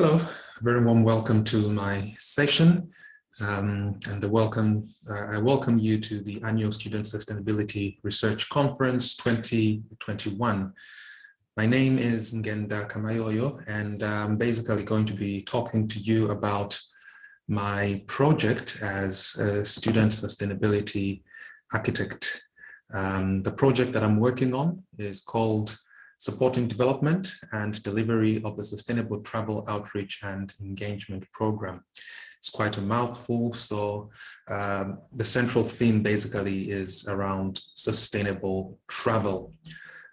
Hello, very warm welcome to my session, and I welcome you to the annual Student Sustainability Research Conference 2021. My name is Ngenda Kamayoyo, and I'm basically going to be talking to you about my project as a student sustainability architect. The project that I'm working on is called Supporting Development and Delivery of the Sustainable Travel Outreach and Engagement Program. It's quite a mouthful, so the central theme basically is around sustainable travel.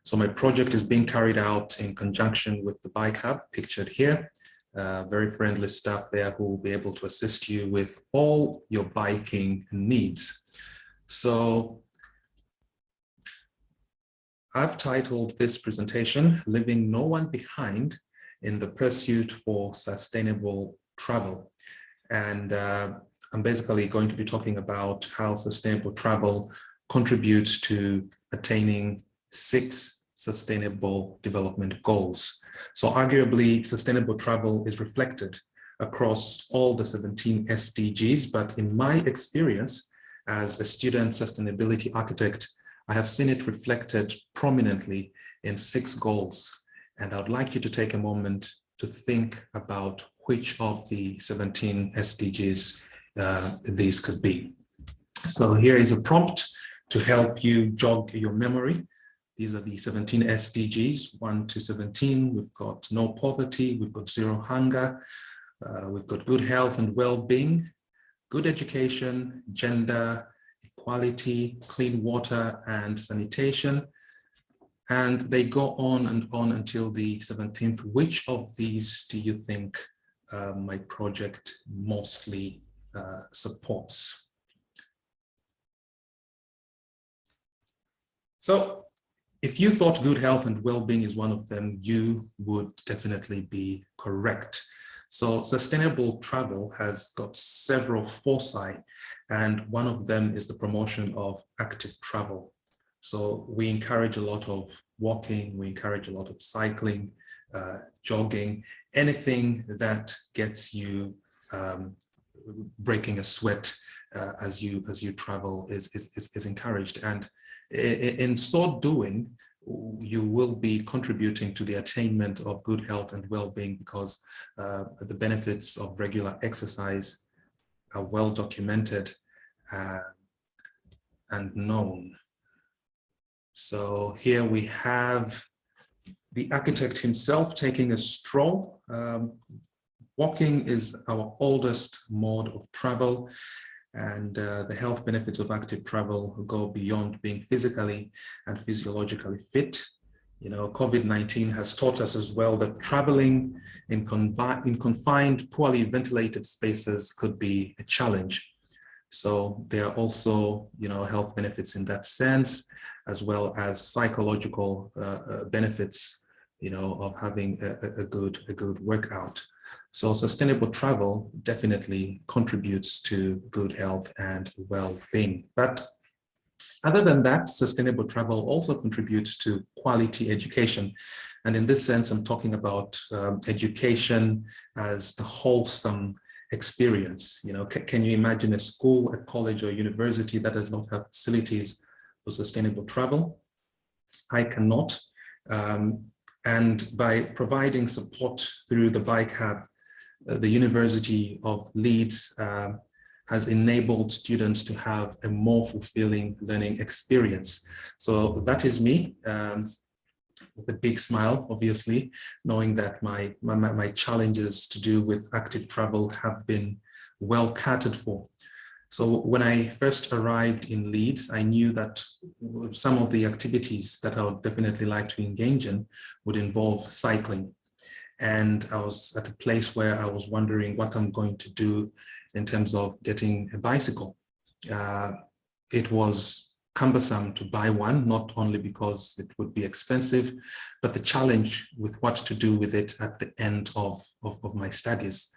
So my project is being carried out in conjunction with the Bike Hub, pictured here. Very friendly staff there who will be able to assist you with all your biking needs. So I've titled this presentation, Leaving No One Behind in the Pursuit for Sustainable Travel. And I'm basically going to be talking about how sustainable travel contributes to attaining 6 sustainable development goals. So arguably, sustainable travel is reflected across all the 17 SDGs, but in my experience as a student sustainability architect, I have seen it reflected prominently in 6 goals. And I would like you to take a moment to think about which of the 17 SDGs these could be. So here is a prompt to help you jog your memory. These are the 17 SDGs, 1 to 17. We've got no poverty, we've got zero hunger, we've got good health and well-being, good education, gender, equality, clean water and sanitation. And they go on and on until the 17th. Which of these do you think my project mostly supports? So if you thought good health and well-being is one of them, you would definitely be correct. So sustainable travel has got several foci, and one of them is the promotion of active travel. So we encourage a lot of walking, we encourage a lot of cycling, jogging, anything that gets you breaking a sweat as you travel is encouraged. And in so doing, you will be contributing to the attainment of good health and well-being, because the benefits of regular exercise are well documented and known. So here we have the architect himself taking a stroll. Walking is our oldest mode of travel, and the health benefits of active travel go beyond being physically and physiologically fit. You know, COVID-19 has taught us as well that traveling in confined, poorly ventilated spaces could be a challenge. So there are also, you know, health benefits in that sense, as well as psychological benefits, you know, of having a good workout. So sustainable travel definitely contributes to good health and well-being. But other than that, sustainable travel also contributes to quality education. And in this sense, I'm talking about education as a wholesome experience. You know, can you imagine a school, a college, or university that does not have facilities for sustainable travel? I cannot. And by providing support through the Bike Hub, the University of Leeds has enabled students to have a more fulfilling learning experience. So that is me, with a big smile, obviously, knowing that my challenges to do with active travel have been well catered for. So when I first arrived in Leeds, I knew that some of the activities that I would definitely like to engage in would involve cycling. And I was at a place where I was wondering what I'm going to do in terms of getting a bicycle. It was cumbersome to buy one, not only because it would be expensive, but the challenge with what to do with it at the end of my studies.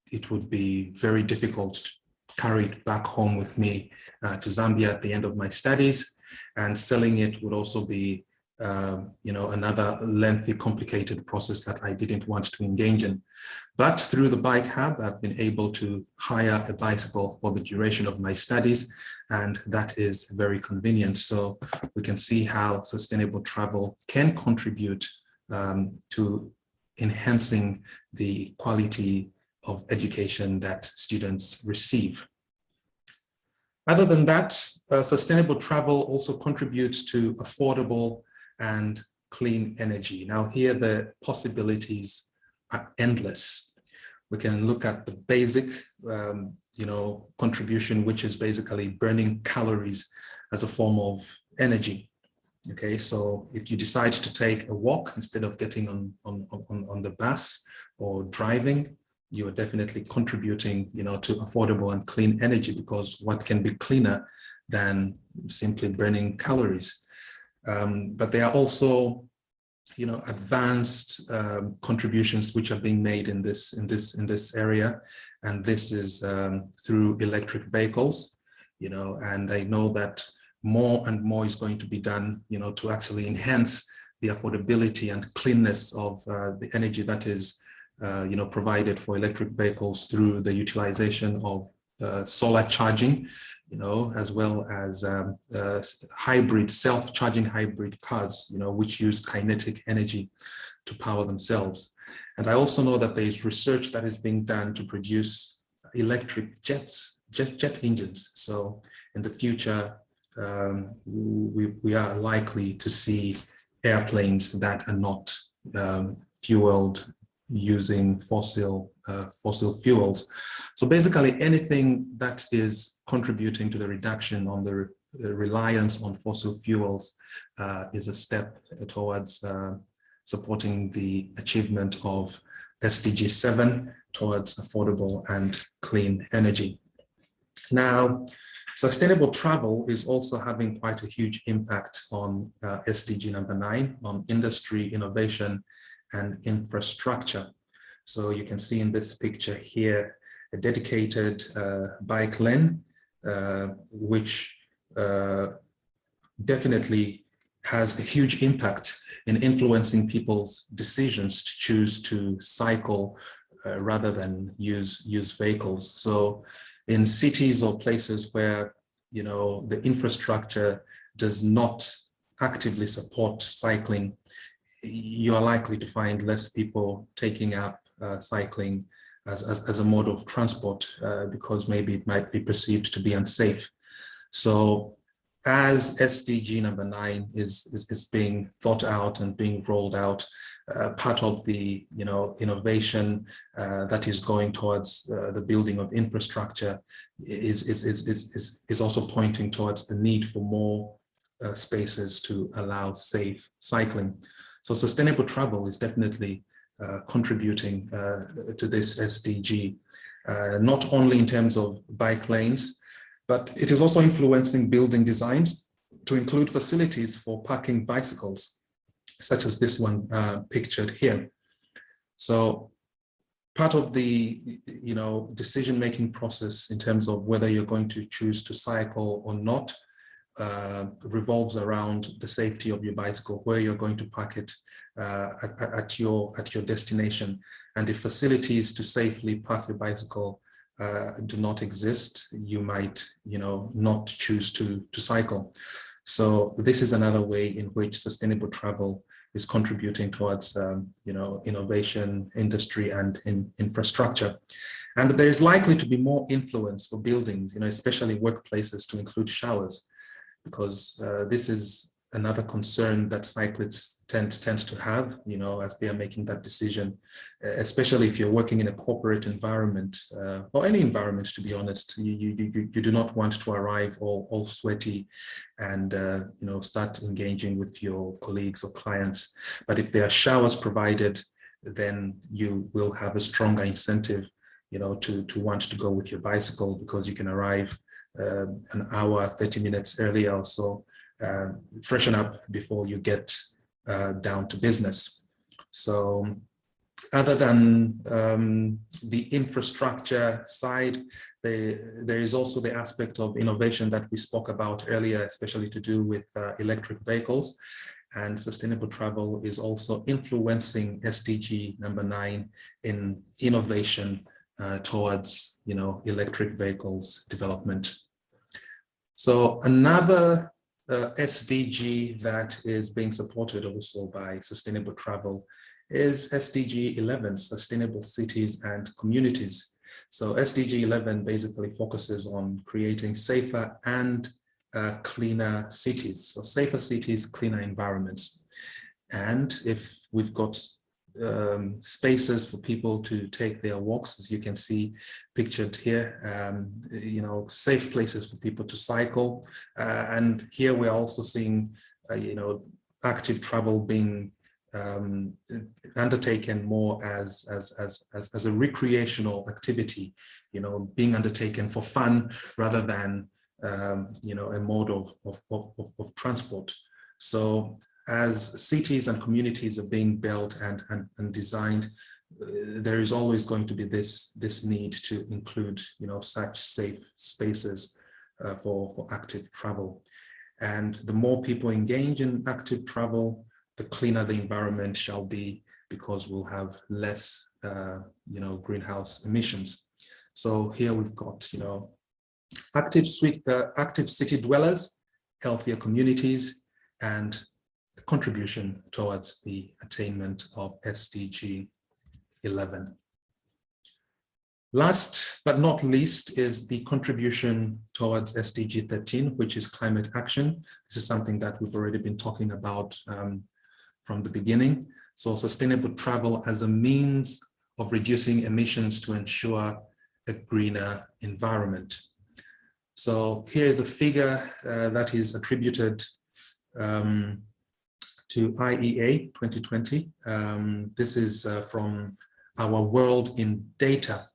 It would be very difficult to carry it back home with me to Zambia at the end of my studies, and selling it would also be another lengthy, complicated process that I didn't want to engage in. But through the Bike Hub, I've been able to hire a bicycle for the duration of my studies, and that is very convenient. So we can see how sustainable travel can contribute to enhancing the quality of education that students receive. Other than that, sustainable travel also contributes to affordable and clean energy. Now here the possibilities are endless. We can look at the basic contribution, which is basically burning calories as a form of energy. Okay, so if you decide to take a walk instead of getting on the bus or driving, you are definitely contributing, to affordable and clean energy, because what can be cleaner than simply burning calories? But there are also, advanced contributions which are being made in this area, and this is through electric vehicles, and I know that more and more is going to be done, to actually enhance the affordability and cleanness of the energy that is, provided for electric vehicles through the utilization of solar charging, as well as hybrid, self-charging hybrid cars, which use kinetic energy to power themselves. And I also know that there is research that is being done to produce electric jet engines. So in the future, we are likely to see airplanes that are not fueled using fossil fuels. So basically anything that is contributing to the reduction on the reliance on fossil fuels is a step towards supporting the achievement of SDG 7 towards affordable and clean energy. Now, sustainable travel is also having quite a huge impact on SDG number 9, on industry, innovation, and infrastructure. So you can see in this picture here, a dedicated bike lane, which definitely has a huge impact in influencing people's decisions to choose to cycle rather than use vehicles. So in cities or places where, the infrastructure does not actively support cycling, you are likely to find less people taking up cycling as a mode of transport because maybe it might be perceived to be unsafe. So as SDG number 9 is being thought out and being rolled out, part of the innovation that is going towards the building of infrastructure is also pointing towards the need for more spaces to allow safe cycling. So sustainable travel is definitely contributing to this SDG, not only in terms of bike lanes, but it is also influencing building designs to include facilities for parking bicycles, such as this one pictured here. So part of the decision-making process in terms of whether you're going to choose to cycle or not revolves around the safety of your bicycle, where you're going to park it at your destination. And if facilities to safely park your bicycle do not exist, you might not choose to cycle. So this is another way in which sustainable travel is contributing towards innovation, industry, and infrastructure. And there is likely to be more influence for buildings, especially workplaces, to include showers, because this is another concern that cyclists tend to have, as they are making that decision, especially if you're working in a corporate environment or any environment, to be honest. You do not want to arrive all sweaty and start engaging with your colleagues or clients. But if there are showers provided, then you will have a stronger incentive, to want to go with your bicycle, because you can arrive an hour, 30 minutes earlier or so, freshen up before you get down to business. So other than the infrastructure side, there is also the aspect of innovation that we spoke about earlier, especially to do with electric vehicles. And sustainable travel is also influencing SDG number 9 in innovation towards, electric vehicles development. So another SDG that is being supported also by sustainable travel is SDG 11, Sustainable Cities and Communities. So SDG 11 basically focuses on creating safer and cleaner cities. So safer cities, cleaner environments. And if we've got spaces for people to take their walks, as you can see pictured here, safe places for people to cycle. And here we're also seeing, active travel being undertaken more as a recreational activity, being undertaken for fun rather than, a mode of transport. So as cities and communities are being built and designed, there is always going to be this need to include, such safe spaces for active travel. And the more people engage in active travel, the cleaner the environment shall be, because we'll have less, greenhouse emissions. So here we've got, active city dwellers, healthier communities, and contribution towards the attainment of SDG 11. Last but not least is the contribution towards SDG 13, which is climate action. This is something that we've already been talking about from the beginning. So sustainable travel as a means of reducing emissions to ensure a greener environment. So here is a figure that is attributed to IEA 2020. This is from our World in Data.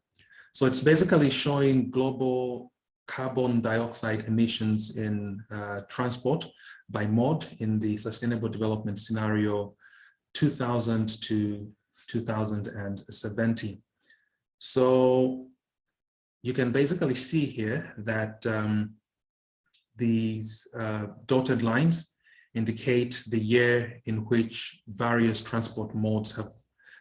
So it's basically showing global carbon dioxide emissions in transport by mode in the Sustainable Development Scenario 2000 to 2070. So you can basically see here that these dotted lines indicate the year in which various transport modes have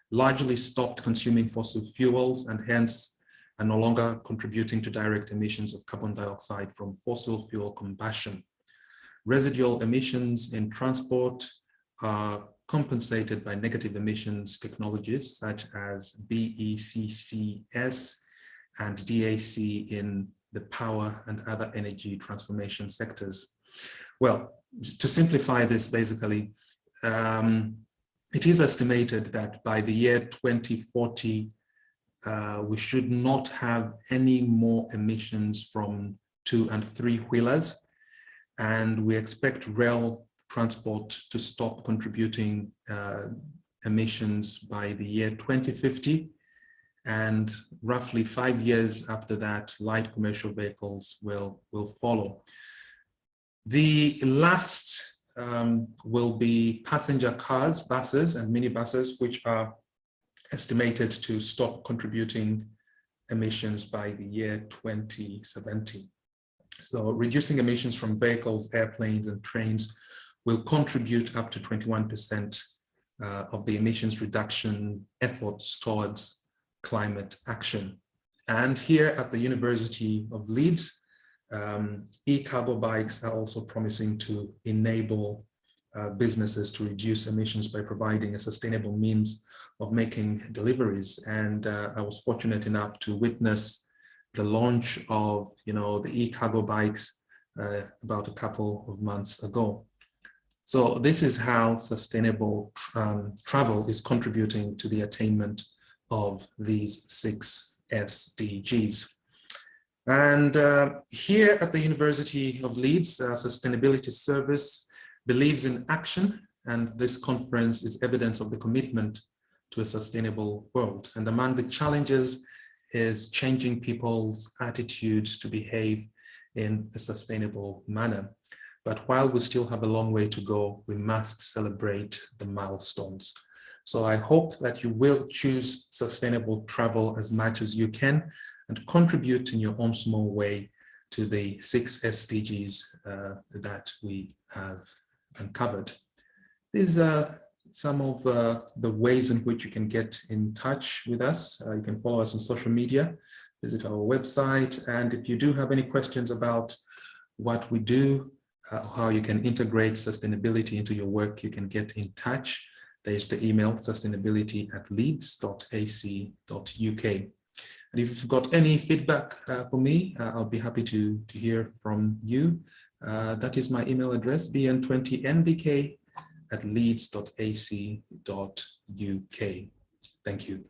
largely stopped consuming fossil fuels and hence are no longer contributing to direct emissions of carbon dioxide from fossil fuel combustion. Residual emissions in transport are compensated by negative emissions technologies such as BECCS and DAC in the power and other energy transformation sectors. Well, to simplify this, basically, it is estimated that by the year 2040, we should not have any more emissions from 2- and 3-wheelers. And we expect rail transport to stop contributing emissions by the year 2050. And roughly 5 years after that, light commercial vehicles will follow. The last will be passenger cars, buses and minibuses, which are estimated to stop contributing emissions by the year 2070. So reducing emissions from vehicles, airplanes and trains will contribute up to 21% of the emissions reduction efforts towards climate action. And here at the University of Leeds, e-cargo bikes are also promising to enable businesses to reduce emissions by providing a sustainable means of making deliveries. And I was fortunate enough to witness the launch of, the e-cargo bikes about a couple of months ago. So this is how sustainable travel is contributing to the attainment of these 6 SDGs. And here at the University of Leeds, Sustainability Service believes in action, and this conference is evidence of the commitment to a sustainable world. And among the challenges is changing people's attitudes to behave in a sustainable manner. But while we still have a long way to go, we must celebrate the milestones. So I hope that you will choose sustainable travel as much as you can and contribute in your own small way to the 6 SDGs that we have uncovered. these are some of the ways in which you can get in touch with us. You can follow us on social media, visit our website, and if you do have any questions about what we do, how you can integrate sustainability into your work, you can get in touch. There's the email sustainability@leeds.ac.uk. And if you've got any feedback for me, I'll be happy to hear from you. That is my email address, bn20ndk@leeds.ac.uk. Thank you.